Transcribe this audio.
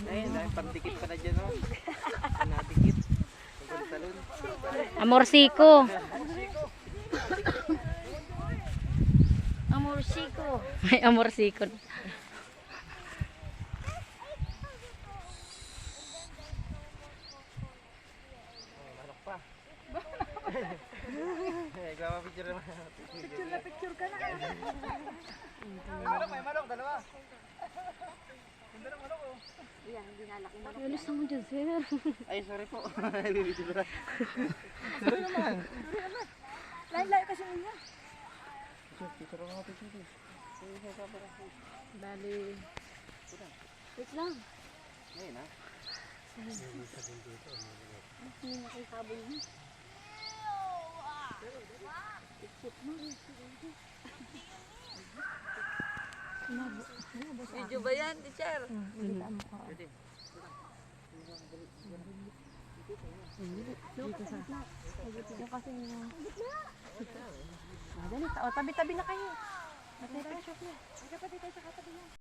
Ayun, dahil pandikit pa na dyan, oh. Nadikit. Talon. Amorsiko. Amorsiko. May amorsiko. Manok pa. Picture naman. Picture ka na. May manok, dalawa. Ganda ng manok, oh. Yan, dinalaki mo. Alis naman dyan, sir. Ay, sorry po. Bibidyo na. Sorry naman. Lain-lain kasi mo yan. Picture ako, picture. Bali. Wait lang. Ngayon, ha? Hindi na kayo sabon mo. Video ba yan, teacher? Pwede. Yung kasi yung... Madali, tabi-tabi na kayo. Matira. Ay, kapatid tayo sa katabi yan.